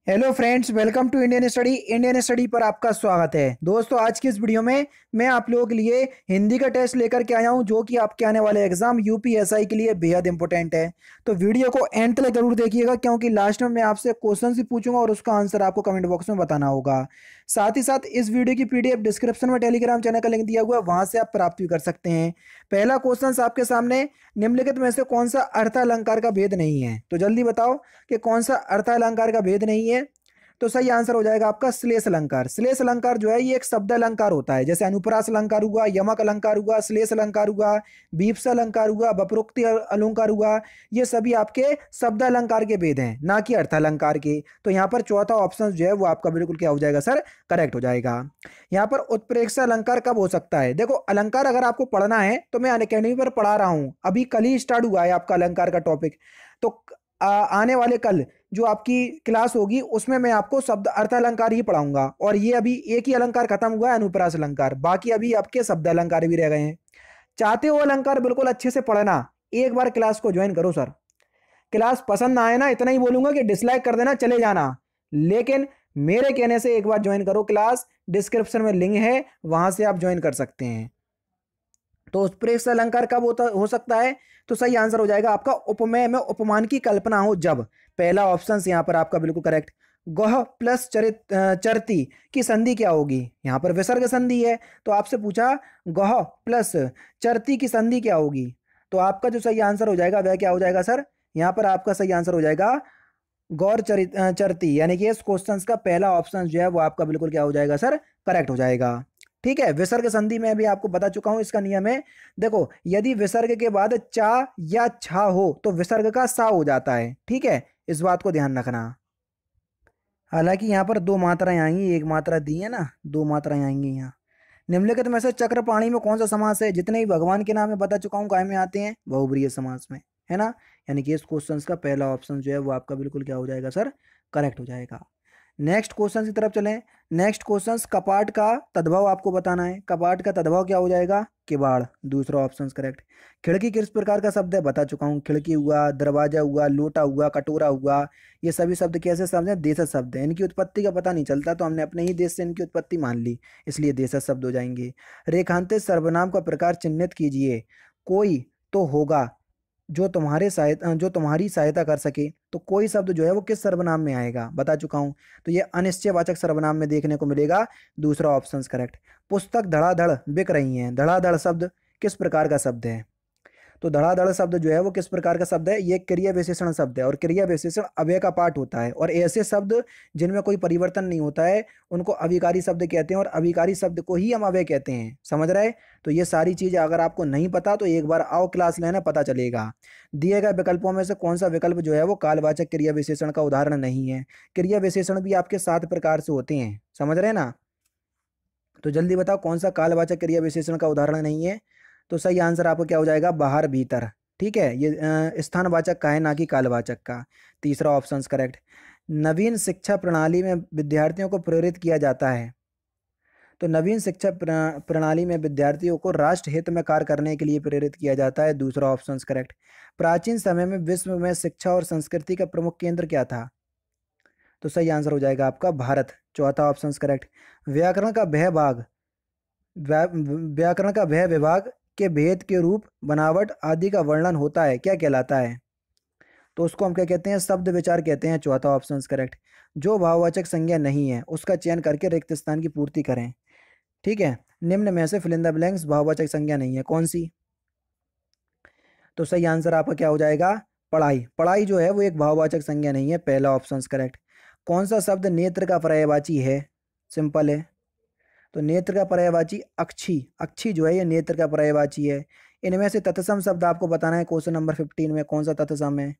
Hello friends, welcome to Indian study पर आपका स्वागत है। दोस्तों, आज की इस वीडियो में मैं आप लोगों के लिए हिंदी का टेस्ट लेकर के आया हूं, जो कि आपके आने वाले एग्जाम यूपीएसआई के लिए बेहद इंपॉर्टेंट है। तो वीडियो को एंड तक जरूर देखिएगा, क्योंकि लास्ट में मैं आपसे क्वेश्चन भी पूछूंगा और उसका आंसर आपको कमेंट बॉक्स में बताना होगा। साथ ही साथ इस वीडियो की पीडीएफ डिस्क्रिप्शन में टेलीग्राम चैनल का लिंक दिया हुआ है, वहां से आप प्राप्त भी कर सकते हैं। पहला क्वेश्चन आपके सामने, निम्नलिखित में से कौन सा अर्थालंकार का भेद नहीं है? तो जल्दी बताओ कि कौन सा अर्थालंकार का भेद नहीं है। तो सही आंसर हो जाएगा आपका श्लेष अलंकार। श्लेष अलंकार जो है ये एक शब्द अलंकार होता है, जैसे अनुप्रास अलंकार हुआ, यमक अलंकार हुआ, श्लेष अलंकार हुआ, बीप्स अलंकार हुआ, वप्रोक्ति अलंकार हुआ। ये सभी आपके शब्द अलंकार के भेद हैं, ना कि अर्थ अलंकार के। तो यहाँ पर चौथा ऑप्शन जो है वो आपका बिल्कुल क्या हो जाएगा सर? करेक्ट हो जाएगा। यहाँ पर उत्प्रेक्षा अलंकार कब हो सकता है? देखो, अलंकार अगर आपको पढ़ना है तो मैं अनअकैडमी पर पढ़ा रहा हूँ, अभी कल ही स्टार्ट हुआ है आपका अलंकार का टॉपिक। तो आने वाले कल जो आपकी क्लास होगी उसमें मैं आपको शब्द अर्थ अलंकार ही पढ़ाऊंगा। और ये अभी एक ही अलंकार खत्म हुआ है, अनुप्रास अलंकार, बाकी अभी आपके शब्द अलंकार भी रह गए हैं। चाहते हो अलंकार बिल्कुल अच्छे से पढ़ना, एक बार क्लास को ज्वाइन करो सर। क्लास पसंद ना आए ना, इतना ही बोलूंगा कि डिसलाइक कर देना, चले जाना। लेकिन मेरे कहने से एक बार ज्वाइन करो क्लास, डिस्क्रिप्शन में लिंक है, वहां से आप ज्वाइन कर सकते हैं। तो उत्प्रेक्ष अलंकार कब हो सकता है? तो सही आंसर हो जाएगा आपका उपमेय में उपमान की कल्पना हो जब। पहला ऑप्शन यहाँ पर आपका बिल्कुल करेक्ट। गौह प्लस चरती की संधि क्या होगी? यहाँ पर विसर्ग संधि है, तो आपसे पूछा गौह प्लस चरती की संधि क्या होगी? तो आपका जो सही आंसर हो जाएगा वह क्या हो जाएगा सर? यहाँ पर आपका सही आंसर हो जाएगा गौर चरती, यानी कि इस क्वेश्चन का पहला ऑप्शन जो है वो आपका बिल्कुल क्या हो जाएगा सर? करेक्ट हो जाएगा। ठीक है, विसर्ग संधि में भी आपको बता चुका हूं, इसका नियम है। देखो, यदि विसर्ग के बाद चा या छा हो तो विसर्ग का सा हो जाता है। ठीक है, इस बात को ध्यान रखना। हालांकि यहाँ पर दो मात्राएं आएंगी, एक मात्रा दी है ना, दो मात्राएं आएंगी यहाँ। निम्नलिखित में से चक्रपाणी में कौन सा समास है? जितने भी भगवान के नाम में बता चुका हूँ काय में आते हैं, बहुब्रीहि समास में, है ना। यानी कि इस क्वेश्चन का पहला ऑप्शन जो है वो आपका बिल्कुल क्या हो जाएगा सर? करेक्ट हो जाएगा। नेक्स्ट क्वेश्चन की तरफ चलें। नेक्स्ट क्वेश्चन, कपाट का तद्भव आपको बताना है। कपाट का तद्भव क्या हो जाएगा? किवाड़, दूसरा ऑप्शन करेक्ट। खिड़की किस प्रकार का शब्द है? बता चुका हूँ, खिड़की हुआ, दरवाजा हुआ, लोटा हुआ, कटोरा हुआ। ये सभी शब्द कैसे शब्द हैं? देशज शब्द हैं। इनकी उत्पत्ति का पता नहीं चलता, तो हमने अपने ही देश से इनकी उत्पत्ति मान ली, इसलिए देशज शब्द हो जाएंगे। रेखांकित सर्वनाम का प्रकार चिन्हित कीजिए। कोई तो होगा जो तुम्हारी सहायता कर सके। तो कोई शब्द जो है वो किस सर्वनाम में आएगा? बता चुका हूं, तो ये अनिश्चयवाचक सर्वनाम में देखने को मिलेगा, दूसरा ऑप्शन करेक्ट। पुस्तक धड़ाधड़ बिक रही हैं। धड़ाधड़ शब्द किस प्रकार का शब्द है? तो धड़ाधड़ शब्द जो है वो किस प्रकार का शब्द है? ये क्रिया विशेषण शब्द है, और क्रिया विशेषण अव्यय का पार्ट होता है। और ऐसे शब्द जिनमें कोई परिवर्तन नहीं होता है उनको अविकारी शब्द कहते हैं, और अविकारी शब्द को ही हम अव्यय कहते हैं। समझ रहे? तो ये सारी चीजें अगर आपको नहीं पता तो एक बार आओ क्लास लेना, पता चलेगा। दिए गए विकल्पों में से कौन सा विकल्प जो है वो कालवाचक क्रिया विशेषण का उदाहरण नहीं है? क्रिया विशेषण भी आपके 7 प्रकार से होते हैं, समझ रहे ना। तो जल्दी बताओ कौन सा कालवाचक क्रिया विशेषण का उदाहरण नहीं है? तो सही आंसर आपको क्या हो जाएगा? बाहर भीतर। ठीक है, ये स्थानवाचक का है, ना कि कालवाचक का। तीसरा ऑप्शन करेक्ट। नवीन शिक्षा प्रणाली में विद्यार्थियों को प्रेरित किया जाता है। तो नवीन शिक्षा प्रणाली में विद्यार्थियों को राष्ट्र हित में कार्य करने के लिए प्रेरित किया जाता है, दूसरा ऑप्शन करेक्ट। प्राचीन समय में विश्व में शिक्षा और संस्कृति का प्रमुख केंद्र क्या था? तो सही आंसर हो जाएगा आपका भारत, चौथा ऑप्शन करेक्ट। व्याकरण का वह भाग व्याकरण का वह विभाग के भेद के रूप, बनावट आदि का वर्णन होता है, क्या कहलाता है? तो उसको हम क्या कहते हैं? शब्द विचार कहते हैं, चौथा ऑप्शन करेक्ट। जो भाववाचक संज्ञा नहीं है उसका चयन करके रिक्त स्थान की पूर्ति करें। ठीक है, निम्न में से फिल इन द ब्लैंक्स भाववाचक संज्ञा नहीं है, कौन सी? तो सही आंसर आपका क्या हो जाएगा? पढ़ाई। पढ़ाई जो है वो एक भाववाचक संज्ञा नहीं है, पहला ऑप्शन करेक्ट। कौन सा शब्द नेत्र का पर्यायवाची है? सिंपल है। तो नेत्र का पर्यायवाची अक्षी, अक्षी जो है ये नेत्र का पर्यायवाची है। इनमें से तत्सम शब्द आपको बताना है, क्वेश्चन नंबर 15 में कौन सा तत्सम है?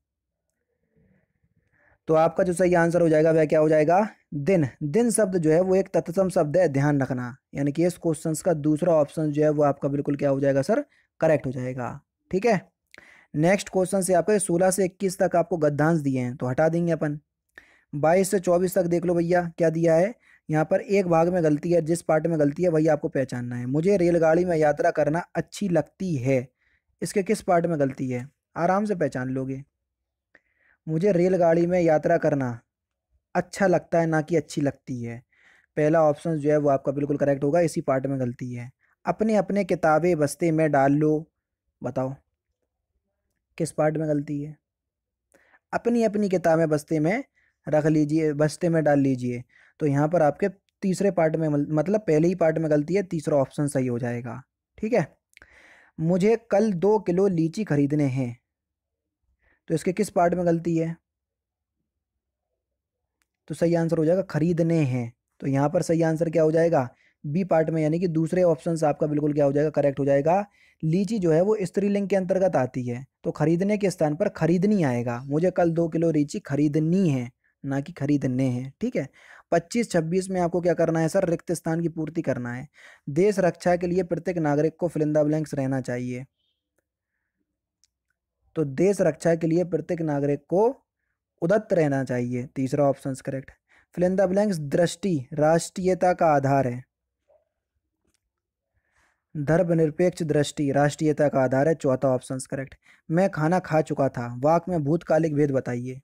तो आपका जो सही आंसर हो जाएगा वह क्या हो जाएगा? दिन। दिन शब्द जो है वो एक तत्सम शब्द है, ध्यान रखना। यानी कि इस क्वेश्चन का दूसरा ऑप्शन जो है वो आपका बिल्कुल क्या हो जाएगा सर? करेक्ट हो जाएगा। ठीक है, नेक्स्ट क्वेश्चन से आपका 16 से 21 तक आपको गद्यांश दिए हैं, तो हटा देंगे अपन। 22 से 24 तक देख लो भैया, क्या दिया है यहाँ पर? एक भाग में गलती है, जिस पार्ट में गलती है वही आपको पहचानना है। मुझे रेलगाड़ी में यात्रा करना अच्छी लगती है, इसके किस पार्ट में गलती है? आराम से पहचान लोगे। मुझे रेलगाड़ी में यात्रा करना अच्छा लगता है ना कि अच्छी लगती है। पहला ऑप्शन जो है वो आपका बिल्कुल करेक्ट होगा, इसी पार्ट में गलती है। अपने अपने किताबें बस्ते में डाल लो, बताओ किस पार्ट में गलती है। अपनी अपनी किताबें बस्ते में रख लीजिए, बस्ते में डाल लीजिए। तो यहाँ पर आपके तीसरे पार्ट में मतलब पहले ही पार्ट में गलती है, तीसरा ऑप्शन सही हो जाएगा। ठीक है। मुझे कल 2 किलो लीची खरीदने हैं, तो इसके किस पार्ट में गलती है। तो सही आंसर हो जाएगा खरीदने हैं। तो यहाँ पर सही आंसर क्या हो जाएगा, बी पार्ट में, यानी कि दूसरे ऑप्शन से आपका बिल्कुल क्या हो जाएगा, करेक्ट हो जाएगा। लीची जो है वो स्त्रीलिंग के अंतर्गत आती है, तो खरीदने के स्थान पर खरीदनी आएगा। मुझे कल 2 किलो लीची खरीदनी है, ना कि खरीदने हैं। ठीक है। 25-26 में आपको क्या करना है सर, रिक्त स्थान की पूर्ति करना है। देश रक्षा के लिए प्रत्येक नागरिक को फिल इन द ब्लैंक्स रहना चाहिए। तो देश रक्षा के लिए प्रत्येक नागरिक को उदत्त रहना चाहिए, तीसरा option correct. Fill in the blanks, दृष्टि राष्ट्रीयता का आधार है। धर्मनिरपेक्ष दृष्टि राष्ट्रीयता का आधार है, चौथा ऑप्शन करेक्ट। मैं खाना खा चुका था, वाक्य में भूतकालिक भेद बताइए।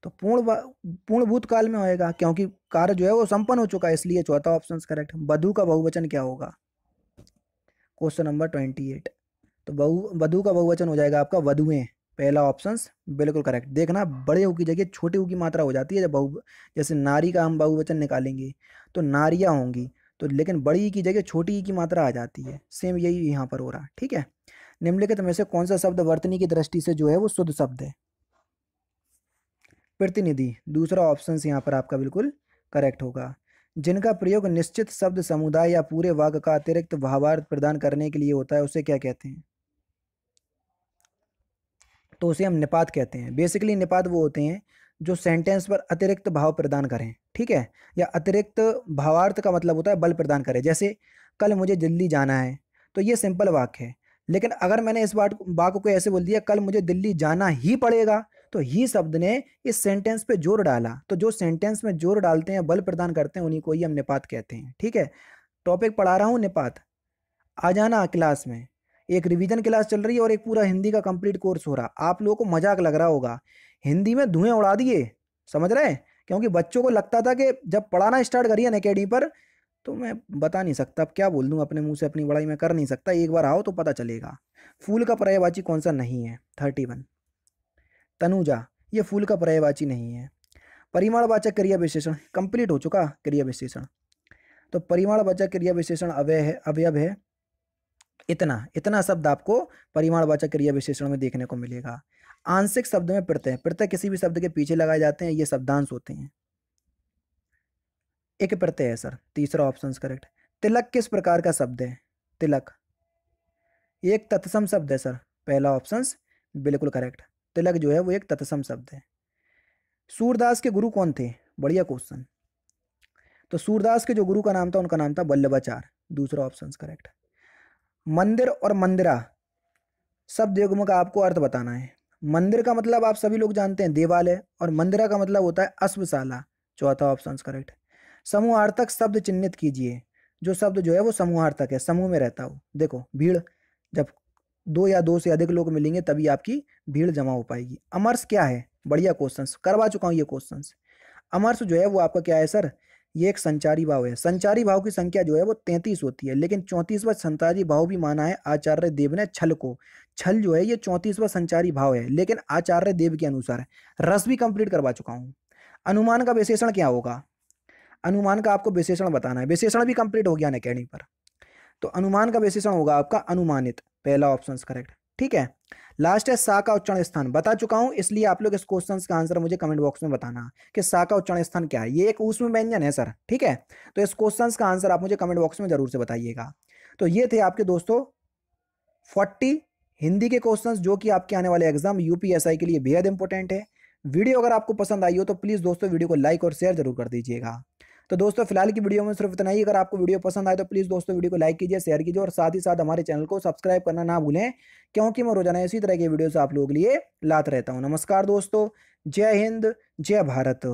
तो पूर्ण भूतकाल में होएगा, क्योंकि कार्य जो है वो संपन्न हो चुका है, इसलिए चौथा ऑप्शन करेक्ट। वधु का बहुवचन क्या होगा, क्वेश्चन नंबर 28। तो वधु का बहुवचन हो जाएगा आपका वधुएं, पहला ऑप्शन बिल्कुल करेक्ट। देखना बड़े ऊ की जगह छोटे ऊ की मात्रा हो जाती है जब जैसे नारी का हम बहुवचन निकालेंगे तो नारियां होंगी, तो लेकिन बड़ी की जगह छोटी की मात्रा आ जाती है। सेम यही यहाँ पर हो रहा है। ठीक है। निम्नलिखित में से कौन सा शब्द वर्तनी की दृष्टि से जो है वो शुद्ध शब्द है, प्रतिनिधि, दूसरा ऑप्शन यहाँ पर आपका बिल्कुल करेक्ट होगा। जिनका प्रयोग निश्चित शब्द समुदाय या पूरे वाक्य का अतिरिक्त भावार्थ प्रदान करने के लिए होता है, उसे क्या कहते हैं। तो उसे हम निपात कहते हैं। बेसिकली निपात वो होते हैं जो सेंटेंस पर अतिरिक्त भाव प्रदान करें। ठीक है। या अतिरिक्त भावार्थ का मतलब होता है बल प्रदान करें। जैसे कल मुझे दिल्ली जाना है, तो ये सिंपल वाक्य है, लेकिन अगर मैंने इस वाक्य को ऐसे बोल दिया कल मुझे दिल्ली जाना ही पड़ेगा, तो ही शब्द ने इस सेंटेंस पे जोर डाला। तो जो सेंटेंस में जोर डालते हैं, बल प्रदान करते हैं, उन्हीं को ही हम निपात कहते हैं। ठीक है। टॉपिक पढ़ा रहा हूँ निपात, आ जाना क्लास में। एक रिवीजन क्लास चल रही है और एक पूरा हिंदी का कंप्लीट कोर्स हो रहा। आप लोगों को मजाक लग रहा होगा, हिंदी में धुएं उड़ा दिए, समझ रहे हैं। क्योंकि बच्चों को लगता था कि जब पढ़ाना स्टार्ट करिए ना अकेडमी पर, तो मैं बता नहीं सकता, अब क्या बोल दूं, अपने मुंह से अपनी बड़ाई मैं कर नहीं सकता। एक बार आओ तो पता चलेगा। फूल का पर्यायवाची कौन सा नहीं है, 31। तनुजा, ये फूल का पर्यायवाची नहीं है। परिमाणवाचक क्रिया विशेषण कंप्लीट हो चुका, क्रिया विशेषण। तो परिमाणवाचक क्रिया विशेषण अवयव है इतना। इतना शब्द आपको परिमाणवाचक क्रिया विशेषण में देखने को मिलेगा। आंशिक शब्द में प्रत्यय, प्रत्यय किसी भी शब्द के पीछे लगाए जाते हैं, ये शब्दांश होते हैं। एक प्रत्यय है सर, तीसरा ऑप्शन करेक्ट। तिलक किस प्रकार का शब्द है, तिलक एक तत्सम शब्द है सर, पहला ऑप्शन बिल्कुल करेक्ट। तिलक जो है वो एक तत्सम शब्द है। सूरदास के गुरु कौन थे, बढ़िया क्वेश्चन। तो सूरदास के जो गुरु का नाम था, उनका नाम था वल्लभाचार्य, दूसरा ऑप्शन करेक्ट। मंदिर और मंदिरा शब्द युग्म का आपको अर्थ बताना है। मंदिर का मतलब आप सभी लोग जानते हैं देवालय, और मंदिरा का मतलब होता है अश्वशाला, चौथा ऑप्शन करेक्ट। समूहार्थक शब्द चिन्हित कीजिए, जो शब्द जो है वो समूहार्थक है, समूह में रहता हो। देखो भीड़, जब दो या दो से अधिक लोग मिलेंगे तभी आपकी भीड़ जमा हो पाएगी। अमरस क्या है, बढ़िया क्वेश्चन, करवा चुका हूँ ये क्वेश्चन। अमरस जो है वो आपका क्या है सर, ये एक संचारी भाव है। संचारी भाव की संख्या जो है वो 33 होती है, लेकिन 34वां संचारी भाव भी माना है आचार्य देव ने छल को। छल जो है ये 34वां संचारी भाव है, लेकिन आचार्य देव के अनुसार है। रस भी कंप्लीट करवा चुका हूँ। अनुमान का विशेषण क्या होगा, अनुमान का आपको विशेषण बताना है। विशेषण भी कंप्लीट हो गया ना अकेडमी पर। तो अनुमान का विशेषण होगा आपका अनुमानित, पहला ऑप्शन करेक्ट। ठीक है। लास्ट है सा का उच्चारण स्थान, बता चुका हूं, इसलिए आप लोग इस क्वेश्चन का आंसर मुझे कमेंट बॉक्स में बताना कि सा का उच्चारण स्थान क्या है। ये एक ऊष्म व्यंजन है सर। ठीक है। तो इस क्वेश्चन का आंसर आप मुझे कमेंट बॉक्स में जरूर से बताइएगा। तो ये थे आपके दोस्तों 40 हिंदी के क्वेश्चंस, जो कि आपके आने वाले एग्जाम यूपीएसआई के लिए बेहद इंपॉर्टेंट है। वीडियो अगर आपको पसंद आई हो तो प्लीज दोस्तों वीडियो को लाइक और शेयर जरूर कर दीजिएगा। तो दोस्तों फिलहाल की वीडियो में सिर्फ इतना ही। अगर आपको वीडियो पसंद आए तो प्लीज़ दोस्तों वीडियो को लाइक कीजिए, शेयर कीजिए, और साथ ही साथ हमारे चैनल को सब्सक्राइब करना ना भूलें, क्योंकि मैं रोजाना इसी तरह के वीडियोस आप लोगों के लिए लाता रहता हूं। नमस्कार दोस्तों, जय हिंद, जय भारत।